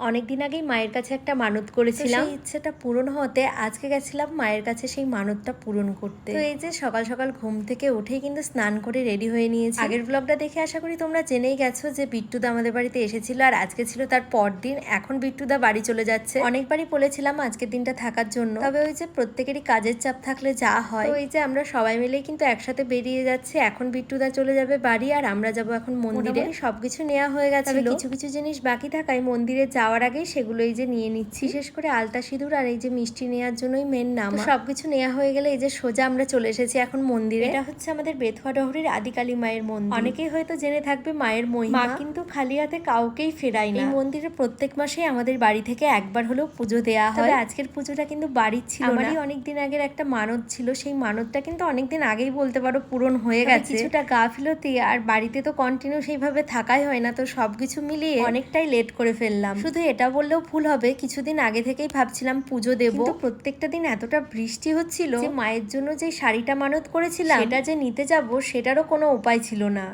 অনেকদিন আগেই মায়ের কাছে একটা মানত করেছিলাম, সেই ইচ্ছেটা পূরণ হতে আজকে গেছিলাম মায়ের কাছে সেই মানতটা পূরণ করতে। তো এই যে সকাল সকাল ঘুম থেকে উঠেই কিন্তু স্নান করে রেডি হয়ে নিয়েছি। আগের ব্লগটা দেখে আশা করি তোমরা জেনেই গেছো যে বিট্টুদা আমাদের বাড়িতে এসেছিল, আর আজকে ছিল তার পরদিন। এখন বিট্টুদা বাড়ি চলে যাচ্ছে। অনেকবারই বলেছিলাম আজকের দিনটা থাকার জন্য, তবে ওই যে প্রত্যেকেরই কাজের চাপ থাকলে যা হয়, তো এই যে আমরা সবাই মিলেই কিন্তু একসাথে বেরিয়ে যাচ্ছি। এখন বিট্টুদা চলে যাবে বাড়ি, আর আমরা যাবো এখন মন্দিরে। সবকিছু নেওয়া হয়ে গেছে, কিছু কিছু জিনিস বাকি থাকায় মন্দিরে যাওয়ার আগেই সেগুলো এই যে নিয়ে নিচ্ছি। বিশেষ করে আলতা সিঁদুর আর এই যে মিষ্টি নেওয়ার জন্যই মেন নাম। সবকিছু নেওয়া হয়ে গেলে এই যে সোজা আমরা চলে এসেছি এখন মন্দিরে। এটা হচ্ছে আমাদের বেথুয়া ডহরির আদিকালী মায়ের মন্দির। অনেকেই হয়তো জেনে থাকবে মায়ের মহিমা, কিন্তু খালি হাতে কাউকেই ফেরায় না। এই মন্দিরে প্রত্যেক মাসে আমাদের বাড়ি থেকে একবার হলেও পুজো দেওয়া হয়। তবে আজকের পুজোটা কিন্তু বাড়ির ছিল না, আমারই অনেকদিন আগের একটা মানত ছিল। সেই মানতটা কিন্তু অনেকদিন আগেই বলতে পারো পূরণ হয়ে গেছে। কিছুটা গাফিলতি আর বাড়িতে তো কন্টিনিউ সেইভাবে থাকাই হয় না, তো সবকিছু মিলিয়ে অনেকটাই লেট করে ফেললাম। শুধু এটা বললেও ভুল হবে, কিছুদিন আগে থেকেই ভাবছিলাম পুজো দেব, কিন্তু প্রত্যেকটা দিন এতটা বৃষ্টি হচ্ছিল যে মায়ের জন্য যে শাড়িটা মানত করেছিলাম সেটা যে নিতে যাব সেটারও কোনো উপায় ছিল না।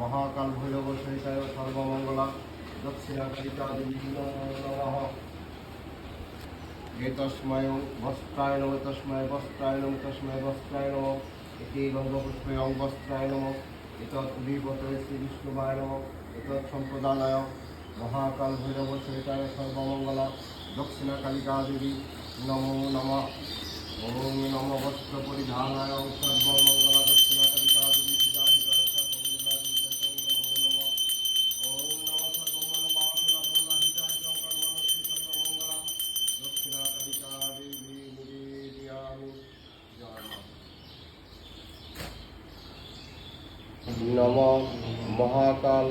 মহাকাল ভৈরব সহিতায় সর্বমঙ্গলা দক্ষিণাকারিকা দেবী নমঃ। এতস্ময় বস্ত্রায় নমঃ, তস্ময় বস্ত্রায় নমঃ, তস্ময় বস্ত্রায় নমঃ। এতে গঙ্গপুষ্পে অঙ্গস্ত্রায় নমঃ। এতৎ উদীপতয়ে শ্রীবিষ্ণুবায় নমঃ। এতৎ সম্প্রদানায় মহাকাল ভৈরব সহিতায় সর্বমঙ্গলা দক্ষিণাকালিকা দেবী নমো নমঃ। ওম নমঃ বস্ত্র পরিধানায় সর্বমঙ্গলা দক্ষিণাকালিকা দেবী বিদাহিতায় সর্বমঙ্গলা নমো নমঃ। ওম নমঃ সর্বমঙ্গলা হিতায় সর্বমঙ্গলা সর্বমঙ্গলা দক্ষিণাকালিকা দেবী নিবেদয়ামি। জয় মা। নমঃ মহাকাল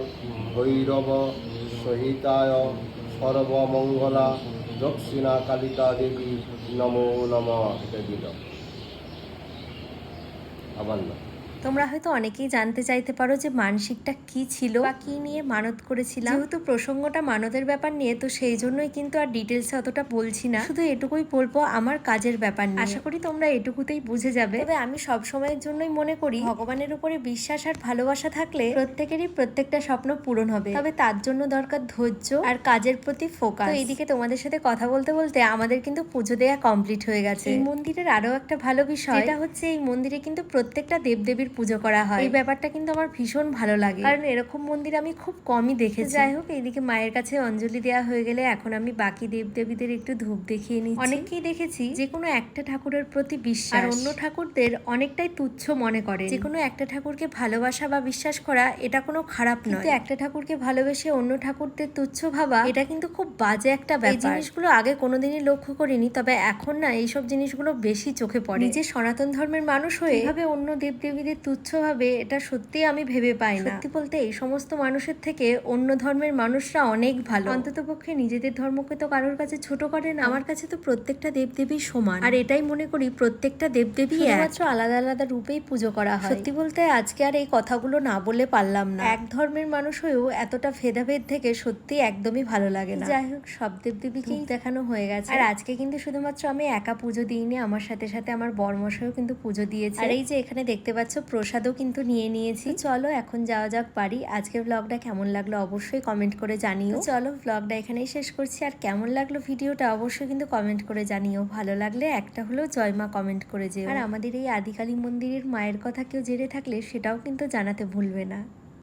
ভৈরব সহিতায় সর্বমঙ্গলা দক্ষিণাকালিকা দেবী নমো নমঃ। এটা দিল আবার না। তোমরা হয়তো অনেকেই জানতে চাইতে পারো যে মানসিকটা কি ছিল বা কি নিয়ে মানত করেছিলাম। যেহেতু প্রসঙ্গটা মানতের ব্যাপার নিয়ে, তো সেই জন্যই কিন্তু আর ডিটেলসে অতটা বলছি না, শুধু এটুকুই বলবো আমার কাজের ব্যাপার নিয়ে। আশা করি তোমরা এটুকুতেই বুঝে যাবে। তবে আমি সব সময়ের জন্যই মনে করি ভগবানের উপরে বিশ্বাস আর ভালোবাসা থাকলে প্রত্যেকেরই প্রত্যেকটা স্বপ্ন পূরণ হবে। তবে তার জন্য দরকার ধৈর্য আর কাজের প্রতি ফোকাস। তো এইদিকে তোমাদের সাথে কথা বলতে বলতে আমাদের কিন্তু পুজো দেওয়া কমপ্লিট হয়ে গেছে। এই মন্দিরের আরো একটা ভালো বিষয়, এটা হচ্ছে এই মন্দিরে কিন্তু প্রত্যেকটা দেবদেবীর পুজো করা হয়। এই ব্যাপারটা কিন্তু আমার ভীষণ ভালো লাগে, কারণ এরকম মন্দির আমি খুব কমই দেখেছি। যাই হোক, এইদিকে মায়ের কাছে অঞ্জলি দেওয়া হয়ে গেলে এখন আমি বাকি দেবদেবীদের একটু ধূপ দেখিয়ে নিচ্ছি। অনেককেই দেখেছি যে কোনো একটা ঠাকুরের প্রতি বিশ্বাস আর অন্য ঠাকুরদের অনেকটাই তুচ্ছ মনে করে। যে কোনো একটা ঠাকুরকে ভালোবাসা বা বিশ্বাস করা এটা কোনো খারাপ নয়, কিন্তু একটা ঠাকুরকে ভালোবেসে অন্য ঠাকুরদের তুচ্ছ ভাবা এটা কিন্তু খুব বাজে একটা ব্যাপার। এই জিনিসগুলো আগে কোনোদিনই লক্ষ্য করিনি, তবে এখন না এইসব জিনিসগুলো বেশি চোখে পড়ে। নিজে সনাতন ধর্মের মানুষ হয়ে এভাবে অন্য দেবদেবীদের তুচ্ছ ভাবে এটা সত্যিই আমি ভেবে পাই না। সত্যি বলতে এই সমস্ত মানুষের থেকে অন্য ধর্মের মানুষরা অনেক ভালো। অন্ততপক্ষে নিজেদের ধর্মকে তো কারোর কাছে ছোট করে না। আমার কাছে তো প্রত্যেকটা দেবদেবী সমান, আর এটাই মনে করি প্রত্যেকটা দেবদেবী একমাত্র আলাদা আলাদা রূপেই পুজো করা হয়। সত্যি বলতে আজকে আর এই কথাগুলো না বলে পারলাম না। এক ধর্মের মানুষ হয়েও এতটা ভেদাভেদ থেকে সত্যি একদমই ভালো লাগে না। যাই হোক, সব দেবদেবীকেই দেখানো হয়ে গেছে। আর আজকে কিন্তু শুধুমাত্র আমি একা পুজো দিইনি, আমার সাথে সাথে আমার বরমশাইও কিন্তু পুজো দিয়েছে। আর এই যে এখানে দেখতে পাচ্ছ প্রসাদও কিন্তু নিয়ে নিয়েছি। চলো এখন যাওয়া যাক বাড়ি। আজকের ব্লগটা কেমন লাগলো অবশ্যই কমেন্ট করে জানিও। চলো ব্লগটা এখানেই শেষ করছি, আর কেমন লাগলো ভিডিওটা অবশ্যই কিন্তু কমেন্ট করে জানিও। ভালো লাগলে একটা হলেও জয় মা কমেন্ট করে যেও। আর আমাদের এই আদিকালী মন্দিরের মায়ের কথা কেউ জেনে থাকলে সেটাও কিন্তু জানাতে ভুলবে না।